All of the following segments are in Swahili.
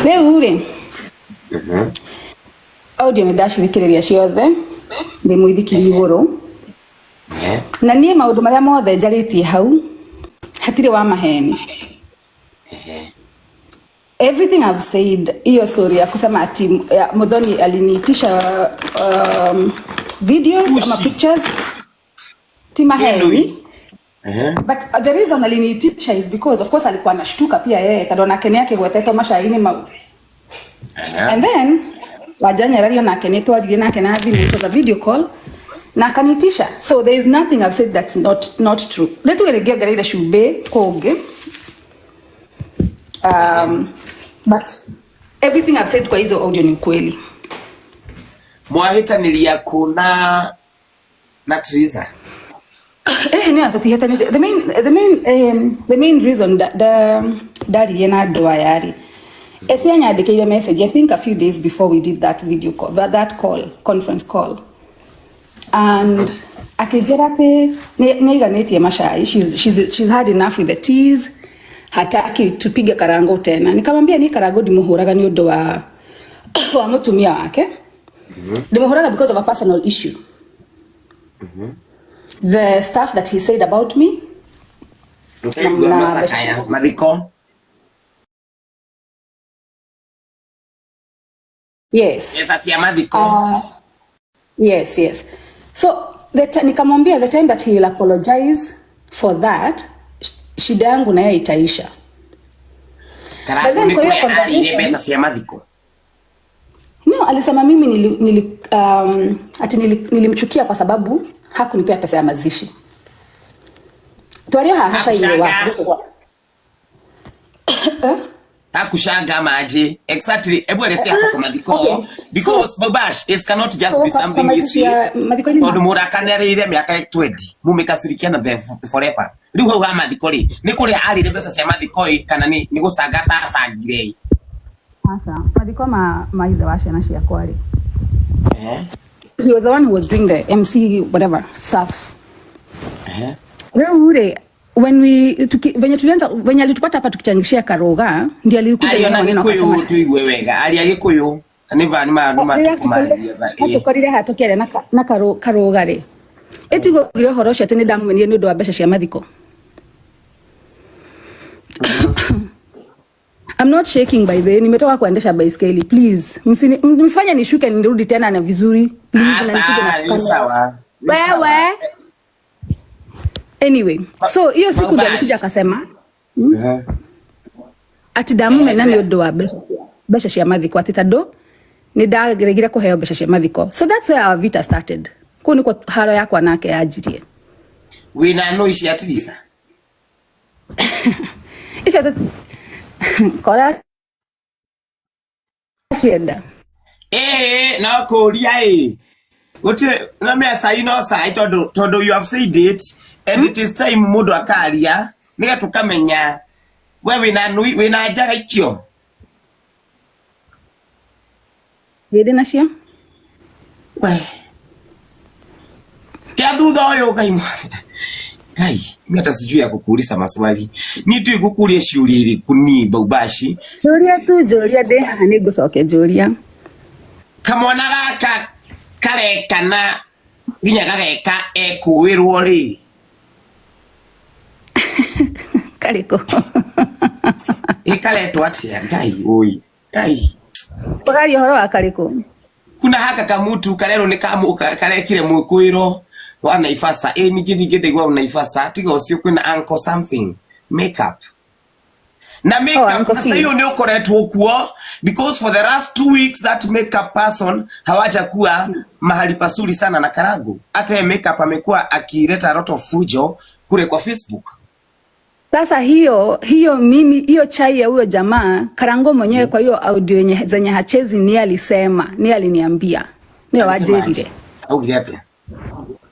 Leure. Audio ni ndacirikiria ciothe ndi muithikiri iguru. Na nie maundu maria mothe njaritie hau hatire wa maheni. Everything I've said, hiyo story ya kusema ati Muthoni aliniitisha videos ama pictures timaheni. But the reason aliniitisha is because of course alikuwa anashtuka pia yeye kadona kene yake gwetete mashaini mau. And then wajanya radio na kene twarie na kene athi it was a video call na akaniitisha. So there is nothing I've said that's not true. Letu geregia garida shube koge. But everything I've said kwa hizo audio ni kweli. Mwahitaniria kuna na Teresa. The main reason daddy yena doa yari. Esenya adikeile message I think a few days before we did that video call, conference call. And akijerate neganetie mashai. She's had enough with the teas. Hataki tupige karango tena. Nikamwambia ni karango dimuhuraga ni undu wa mutumia wake. Dimuhuraga because of a personal issue. The stuff that he said about me. Madiko. Yes. Yes. So nikamwambia the time that he will apologize for that, shida yangu na yeye itaisha. No, alisema mimi nilimchukia kwa sababu hakunipea pesa ya mazishi. Tuaria hasha ile wako. Hakushanga maji. Exactly. Ebu elezea hapo kwa Madiko. Because Babash, it cannot just be something easy. Todo murakane ile miaka 20. Mumekasirikiana forever. Riu hau ha Madiko ri. Ni kuri ali ile pesa cia Madiko kana ni gusangata asangire. Asa, Madiko maithe wa ciana cia kwari. He was the one who was doing the MC whatever stuff. Ure when venye tulianza venye alitupata hapa tukichangishia Karoga ndiye alikuja na maneno akasema tuigwe wega ali agikuyu niva ni tukumari atukorire hatokere na Karoga ri etigo gire horosha tene ndamumenie ni undu wa besha cia Mathiko. I'm not shaking by the way, nimetoka kuendesha baiskeli please msifanye nishuke nirudi tena na vizuri please na nipige sawa wewe. Anyway, so hiyo siku ndio alikuja akasema ati damume nani undu wa besha cia Mathiko ati tado ni ndageregira kuheo besha cia Mathiko. So that's where our vita started. Kuni kwa haro yako nake ajirie wina no ici atirisa isha kora shida na kuria Wote na me asai no sai todo you have said it and it is time mudo akaria niga tukamenya we na jaga ikio yede na cia we thutha yo kai mimi hata sijui ya kukuuliza maswali ni tu ikukuulie ciuria iri kuni Babashi Julia de hani gucoke Julia kamona gaka kare kana ginya gageka ekuwirwo ri kariko ikaletwa atia oi bagari horo wa kariko kuna haka kamutu karero ni kamuka karekire mukwiro wa Naivasa nigidi ndigwa Naivasa tiga ucio kwina uncle something makeup na makeup sasa hiyo ndio koretwo kuo because for the last 2 weeks that makeup person hawaja kuwa mahali pasuri sana na Karagu. Hata makeup amekuwa akileta a lot of fujo kule kwa Facebook. Sasa hiyo mimi hiyo chai ya huyo jamaa Karango mwenyewe kwa hiyo audio zenye hachezi ni alisema ni aliniambia ni wajerire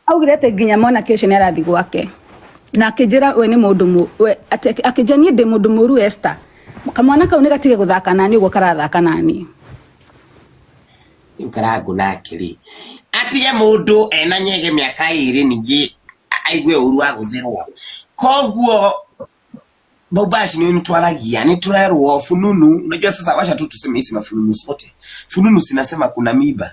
au girete ginya mona kesho ni arathi gwake na akijira we ni mundu akijanie de mundu muru Esther kamwana kau negatige guthaka nani ugo karathaka nani Karagu na kiri atige mundu ena nyege miaka 2 ningi aigwe uru aguthirwo koguo Baubashi ni unitwalagia, ni tunaerwa fununu. Unajua sasa washa tu tuseme hizi mafununu sote. Fununu sinasema kuna miba.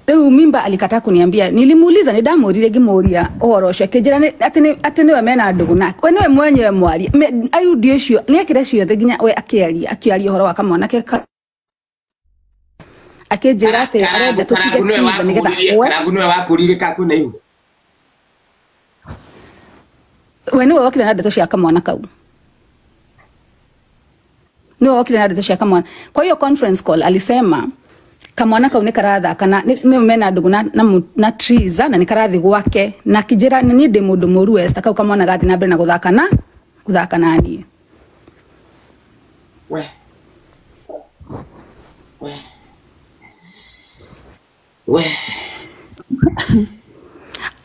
Leo mimba alikataa kuniambia. Nilimuuliza ni ndamurire ngimuria orosho kejera ati ni we mena ndugu na we niwe mwenyewe mwari ayudio cio ni akire ciothe nginya we akiaria horo wa kamwana ke akejera ati arenda tupige chiza nigetha karagu niwe wakuririka kuna hiyo we niwe wakire na ndeto cia kamwana kau niwe wakire na ndeto cia kamwana. Kwa hiyo conference call alisema kamwana kau ni karathaka na ni mena ndugu na Triza na ni karathi gwake na kijira ni ndi mundu muru Esther kau kamwana gathi na mbere na guthaka nani we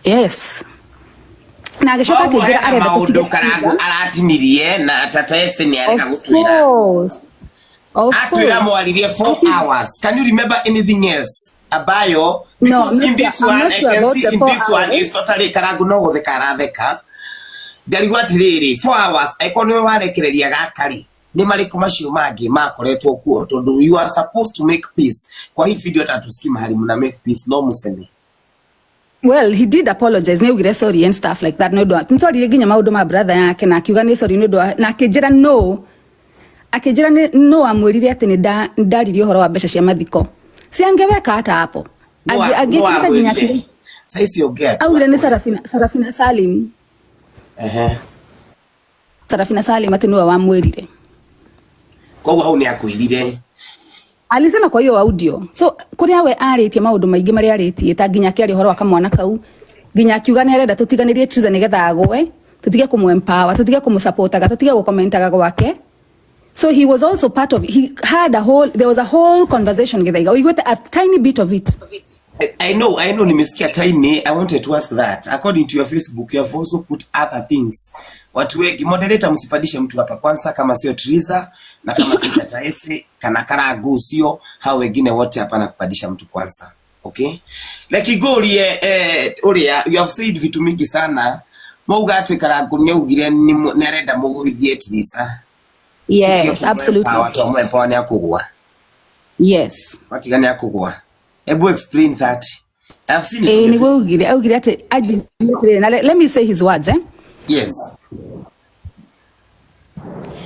yes na agicoka kijira arenda tutige karagu aratinirie na tata ese ni areka gutwira Atwira mwaririe 4 hours. Can you remember anything else? Abayo, because in this one, I can see in this one, is totally karagu no gothe karatheka. Ngarigwa atiriri 4 hours, aiko niwe warekereria gakari. Ni mariko macio mangi makoretwo kuo tondu you are supposed to make peace. Kwa hii video tatusikia mahali mna make peace no museme. Well, he did apologize. Ni ugire sorry and stuff like that. No do. Ntorire ginya maundu ma brother yake na akiuga ni sorry no do na akijira no. Akijira no amwirire ati ni ndaririe horo wa mbeca cia mathiko. Si angeweka hata hapo. Agekita ginya kile. Sasa sio get. Augire ni Sarafina Salim. Sarafina Salim ati no wamwirire. Kwa hau ni akuirire. Alisema kwa hiyo audio. So kuria we aritie maundu maingi mari aritie ta ginya kiari horo wa kamwana kau. Ginya kiuga ni arenda tutiganirie Triza nigetha agwe. Tutige kumempower, tutige kumusupportaga, tutige gukommentaga gwake. So he was also part of it. There was a whole conversation together. We got a tiny bit of it. I know, nimesikia tiny. I wanted to ask that. According to your Facebook, you have also put other things. Watu wengi, moderator msipadishe mtu hapa kwanza kama sio Triza na kama si Tata Ese, kana karagu sio, hao wengine wote hapa na kupadisha mtu kwanza. Okay? Like igorie, you have said vitu mingi sana. Mauga ati karagu nyeugire ni arenda mugurithie Triza. Yes, absolutely. Yes. Wakigani akugwa. Ebu explain that. I've seen it. Ni wugire augire ati let me say his words Yes.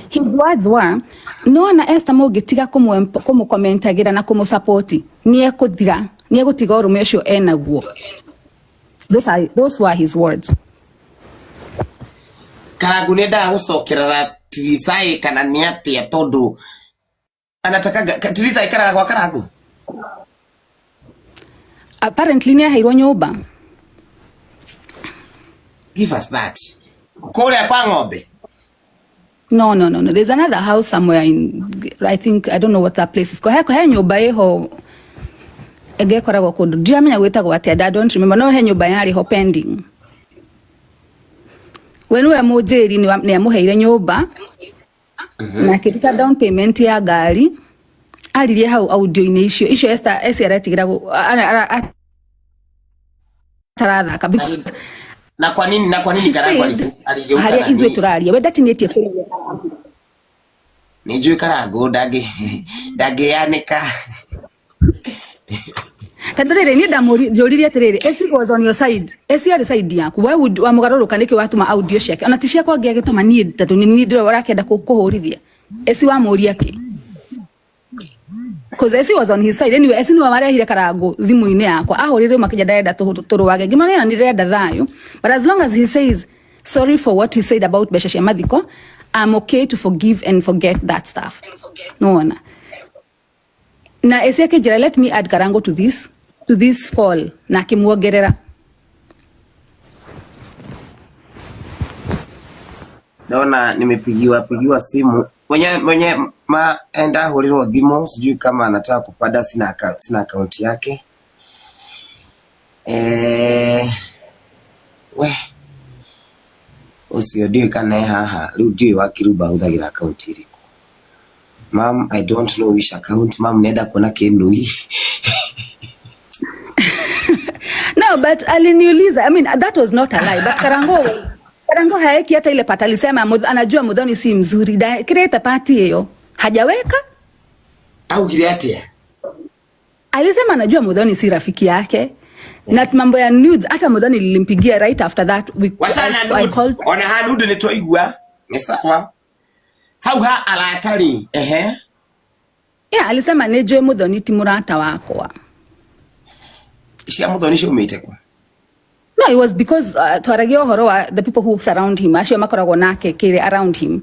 His words were no na Esther mugitiga kumukommentagira na kumusupport ni ekuthira ni egutiga urume ucio enaguo. Those were his words. Karagu nenda gucokerera Triza kana ni atia tondu anataka Triza ikaraga kwa karagu. Apparently ni hairwo nyumba. Give us that. Kule kwa ng'ombe. No. There's another house somewhere I don't know what that place is. Kwa he nyumba iho ege koragwo kundu. Ndiamenya gwitagwo atia. I don't remember. No he nyumba yari ho pending. Wenwe mujeri ni amuheire nyumba. Na kiruta down payment ya gari. Aririe hau audio ini icio Esther aratigira tarathaka. Na kwa nini karagu aligeuka haria ithuĩ turaria we ndatinetie kũria ni njui karagu ndagianika tandorere ni ndamuririe atiriri Esi was on your side. Esi ari side yaku we wa mugaruruka niki watuma audio ciake ona ti ciakwa ngĩagĩtũma niĩ tatu ni ndĩro ũrakenda kũhũrithia Esi wa mũria ki because Esi was on his side anyway. Esi ni wamarehire karagu thimu-inĩ yakwa ahũrire makĩnja ndarenda tũrũwage ngĩmana ni ndirenda thayu but as long as he says sorry for what he said about mbeca cia mathiko I'm okay to forgive and forget that stuff. No na Esi akijira let me add Karango to this call na kimuongerera naona nimepigiwa simu mwenye maenda huliro dhimo sijui kama anataka kupada sina account yake we usiodiwe kana haha rudi wakiruba uthagira account iriku mom I don't know which account mom nenda kuona kenui no but aliniuliza I mean that was not a lie but Karango Karango haeki hata ile pata alisema anajua Muthoni si mzuri. Kireta party hiyo hajaweka au kirete. Alisema anajua Muthoni si rafiki yake. Na mambo ya nudes hata Muthoni nilimpigia right after that I called ona hanudu ni twaigua ni sawa. Hau ha alatari yeah, alisema nejo Muthoni ti murata wakwa. Cia Muthoni cio umeitekwa. No, it was because twaragia horo wa the people who surround him acio makoragwo nake kire around him.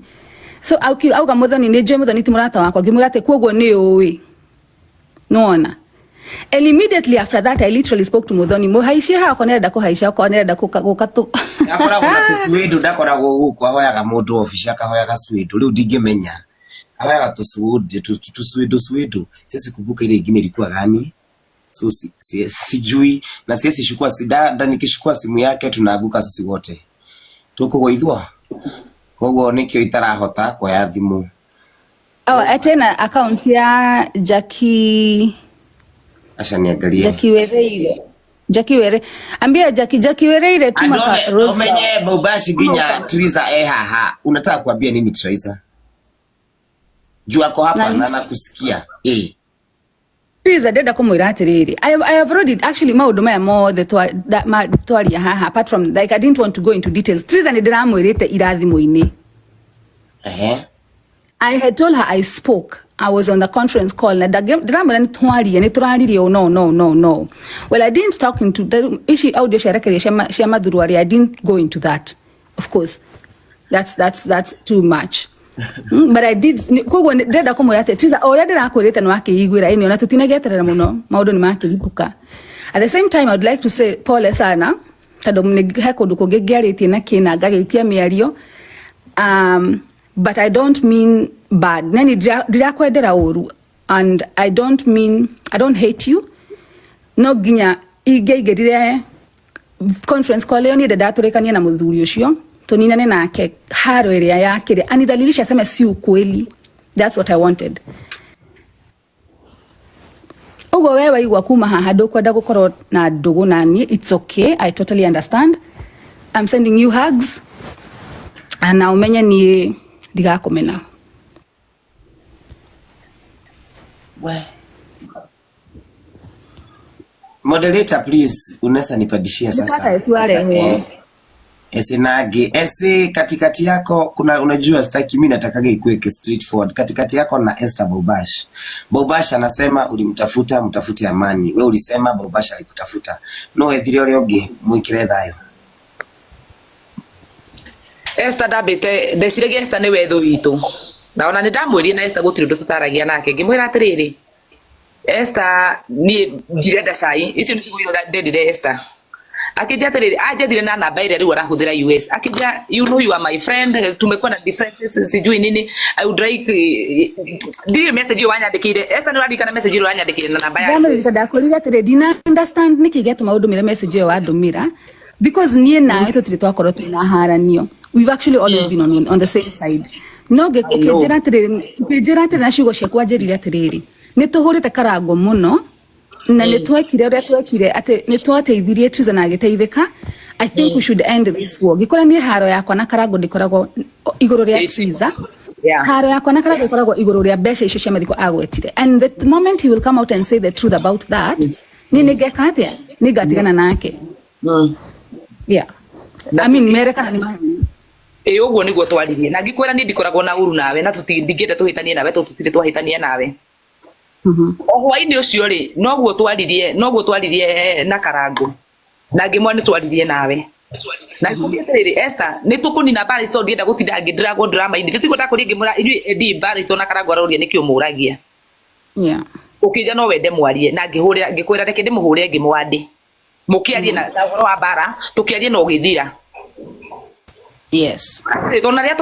So auga Muthoni nejo Muthoni ti murata wakwa ngimurate kwoguo ni uwi. Nona. And immediately after that I literally spoke to Muthoni. Muhaishia ha konenda kuhaisha konenda gukatu. Akora gona tusuedu ndakora guku ahoyaga mundu ofisha kahoyaga suedu riu ndingimenya. Ahoyaga tusuedu sisi kubuka ile ingine ilikuwa gani? So sijui na sisi shukua sida nikishukua simu yake tunaaguka sisi wote. Tuko goithwa. Kogo nikio itarahota kwa ya thimu. Atena account ya Jackie Asha niangalie. Jackie Were. Ambia Jackie Were tuma ka Rose. Umenye Bobashi ginya Triza haha. Unataka kuambia nini Triza? Juu ako hapa na nakusikia. Triza deda kumwira atiriri. I have already actually maundu maya mothe twaria haha apart from like I didn't want to go into details. Triza ni ndiramwirite irathimo-ini. I had told her I spoke. I was on the conference call. Na diramwira ni twaririe ni turaririe no. Well, I didn't talk into the issue audio sharekeria cia mathuru I didn't go into that. Of course. That's too much. But I did koguo ndenda kumwira ati Triza already rakwirite no akiigwira ini ona tutinageterera muno maundu ni makilipuka. At the same time I would like to say pole sana tondu he kundu kungi ngiaritie na kina ngagitia miario but I don't mean bad. Nani ndirakwendera uru and I don't hate you. No ginya igeigerire conference call yo ni ndaturikania na muthuri ucio tuninane nake haro area yake anidhalilisha sema si ukweli. That's what I wanted. Ugo wewe igwa kuma haha ndukwenda gukorwo na ndugu nani. It's okay, I totally understand. I'm sending you hugs and na umenye ni ndigakumena. Moderator please unaweza nipadishia sasa. Esenage katikati yako kuna unajua sitaki mimi natakaga ikuweke straightforward katikati yako na Esther Bobash. Bobash anasema ulimtafuta mtafute amani. Wewe ulisema Bobash alikutafuta. No ethire ore oge mwikire thayo. Esther dabete ndecirege Esther ni wethu witu. Ndaona ni ndamwirie na Esther gutiri ndu tutaragia nake ngimwira atiriri. Esther ni ndirenda cai icio ni ciguiro ndendire Esther. Akija atiriri ajathire na namba ile riu arahuthira US. Akija you know you are my friend tumekuwa na differences sijui nini I would like ndio message yo wanyandikire Esther ni wadika na message yo wanyandikire na namba yake. Ndamuri ndakorira atiriri dina understand nikigetu maundu mire message yo wadumira because nie nawe tutire twakorwo twina haranio. We've actually always been on the same side. No ukijira atiriri na ciugo ciakwa njirire atiriri ni tuhurite karango muno na ni twekire uria twekire ati ni twateithirie Triza na agiteithika. I think we should end this war. Gikora ni haro yakwa na karango ndikoragwo iguru ria Triza. Haro yakwa na karango ikoragwo iguru ria besha icio cia mathiko agwetire. And the moment he will come out and say the truth about that ni nigeka atia nigatigana nake. Yeah. I mean merekana ni mahani. Uguo niguo twaririe na ngikwira ni ndikoragwo na uru nawe na tutingite tuhitanie nawe tutire twahitanie nawe. Hwaini ucio ri noguo twaririe na karango na ngimwa ni twaririe nawe na ngumia tiriri Esther ni tukunina bari so ndienda gutinda ngindirago drama indi tutigo ndakuri ngimura indi bari so na karango aroria nikio muragia ukija no wende mwarie na ngikwira reke ndimuhure ngimwandi mukiarie na horo wa bara tukiarie no githira. Yes. Tona ria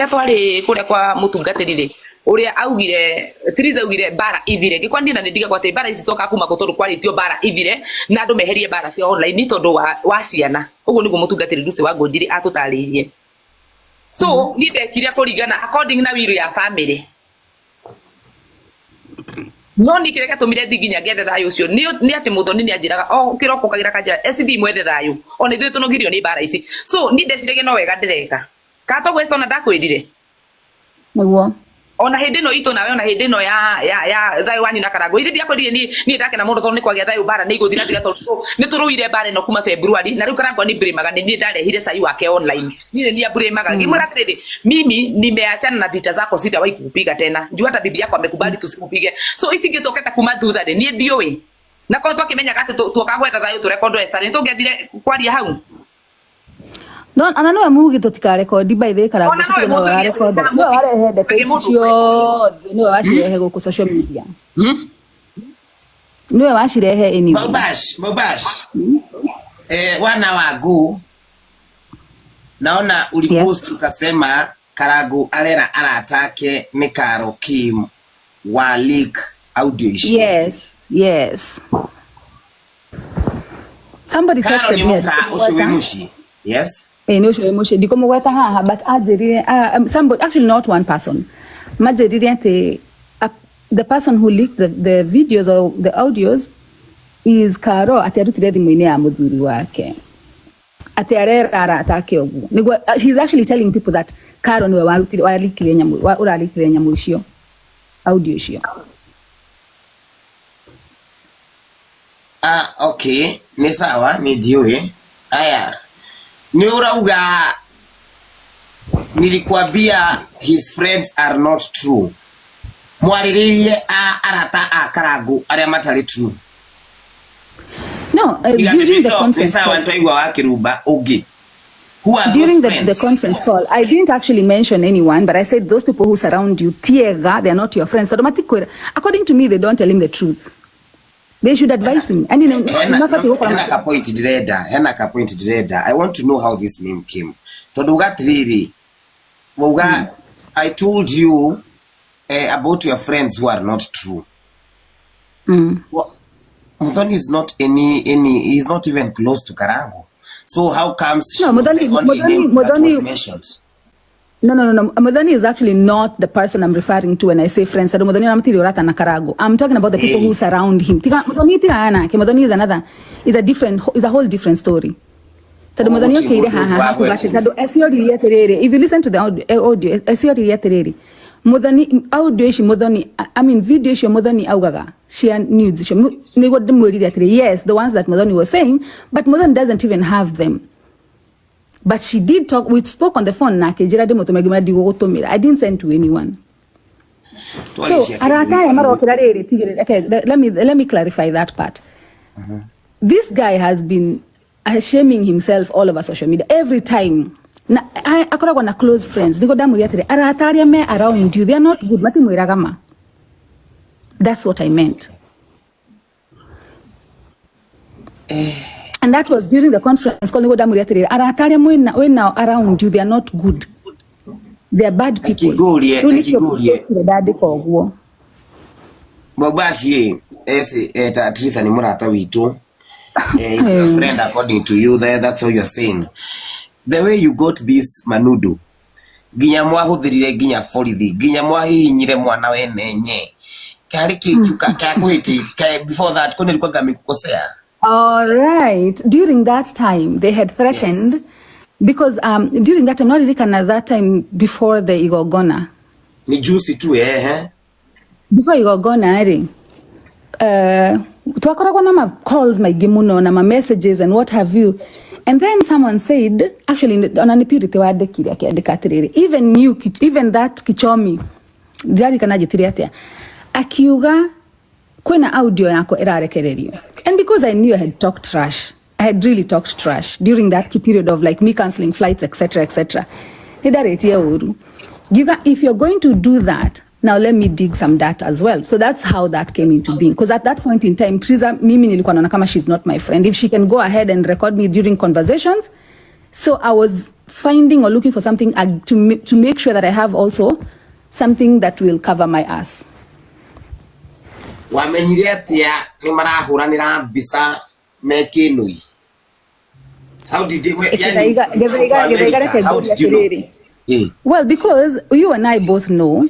twari kuria kwa mutungatirire uria augire Triza augire bara ithire gikwandi na ndiga kwate bara ici toka kuma gotoru kwaritio bara ithire na andu meherie bara cia online tondu wa ciana uguo niguo mutungatiri Lucy wa Ngonjiri atutaririe. So ni ndekire kuringana according na wiru ya family no ni kireka tumire nginya ngethe thayo ucio ni ati muthoni ni anjiraga kiroko kagira kanja SB mwethe thayo ona ithuĩ tũnogirio nĩ mbara ici so ni ndeciragia no wega ndireka ka to gwesta ona ndakwendire niguo ona hindi no itu nawe ona hindi no ya thayo wanyu na Karangu ithi ndiakwendire ni ndakena mundu tondu ni kwagia thayo mbara ni iguthira thira tondu ni turuire mbara no kuma February na riu Karangu ni brimaga ni ndarehire sai wake online ni brimaga ngimwira atiriri mimi nimeachana na vita zako sitawahi kukupiga tena juu hata bibi yako amekubali tusikupige so isingizoketa kuma thutha ni ndioi na kwa twakimenya gati tukagwetha thayo turekondo Esther ni tungethire kwaria hau no ana no amugi tutika record by the Karangu no record no arehe ndete icio no wacirehe guku social media no wacirehe anyway Mobash wana wangu naona ulipost ukasema Karangu arera aratake ni Karo Kim wa leak audio issue. Yes somebody texted me ushwemushi yes no ushwemushi ndiko mugweta haha but ajirire somebody actually not one person majirire ati the person who leaked the videos or the audios is Karo atarutire thimu-ini ya muthuri wake ati arera aratake ogu niguo he's actually telling people that Karo niwe walikire nyamu icio audio icio. Okay ni sawa ni ndiwe aya ni urauga nilikwambia his friends are not true mwariririe arata a Karangu aria matari true no during the conference during the conference call I didn't actually mention anyone but I said those people who surround you tiega they are not your friends according to me they don't tell him the truth. They should advise him. And hena ka point direda. I want to know how this name came. Toduga triri. Woga I told you about your friends who are not true. Muthoni is not he's not even close to Karangu. So how comes Muthoni mentioned? No. Muthoni is actually not the person I'm referring to when I say friends. Muthoni namtiri orata na Karangu. I'm talking about the people who surround him. Muthoni is a whole different story. Muthoni okay ha if you listen to the audio Muthoni audio ishi Muthoni I mean video ishi Muthoni augaga share nudes ishi nigo ndimwirire atiri yes the ones that Muthoni was saying but Muthoni doesn't even have them. But she did talk. We spoke on the phone. I didn't send to anyone. So okay, let me clarify that part. This guy has been shaming himself all over social media every time. I got close friends. They go down around you. They are not good. That's what I meant. And that was during the conference call. When now around you, they are not good. They are bad people. Mobashi Teresa ni murata witu. Is your friend according to you there? That's what you're saying. The way you got this manudu. Ginya mwahuthirire ginya forithi. Ginya mwahihinyire mwana wene nye. Kari kichuka kakuhiti. Before that, kone likuwa gamikukosea. All right. During that time, they had threatened because during that time, not really that time before the Igogona. Ni juicy too, Before Igogona, tuwakoragwa na calls my gimuno na ma messages and what have you. And then someone said, actually, onanipirite wadekiri akiandikatiriri. Even you, even that Kichomi, jari kanajitiria atia. Akiuga kwena audio yako erarekererio. And because I knew I had talked trash, I had really talked trash during that period of like me cancelling flights, etc., etc. If you're going to do that, now let me dig some data as well. So that's how that came into being. Because at that point in time, Teresa, mimi nilikuwa naona kama she's not my friend. If she can go ahead and record me during conversations. So I was finding or looking for something to make sure that I have also something that will cover my ass. Wamenyire atia ni marahuranira bisa mekinui. How did they Well, because you and I both know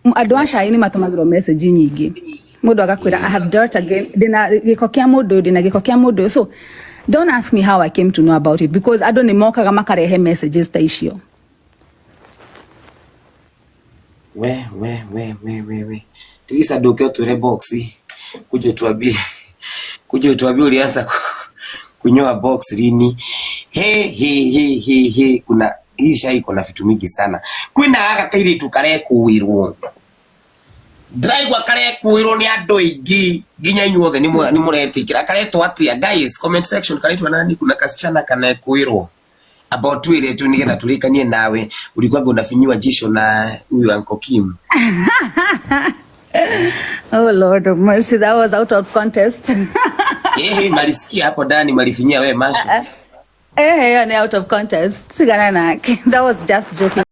Adwasha ini matumagiro message nyingi. Mundu agakwira I have dirt again. Dina giko kia mundu. So don't ask me how I came to know about it because I don't mokaga makarehe messages ta icio. We. Tigisa nduke utwire boxi. Kuja tuambie ulianza kunyoa box lini. Kuna hii shai iko na vitu mingi sana. Kwina aka kaire tukare kuwirwo. Drive wa kare kuwirwo ni andu aingi ginya inyuothe ni muretikira kare twatia guys comment section kare twa nani kuna kasichana kana kuwirwo about wile tu nigetha turikanie nawe ulikuwa unafinyiwa jisho na huyu Uncle Kim. Oh Lord of mercy, that was out of context. Malisikia hapo ndani malifinyia wewe Masha. Ni out of context. Sigana nake. That was just joking.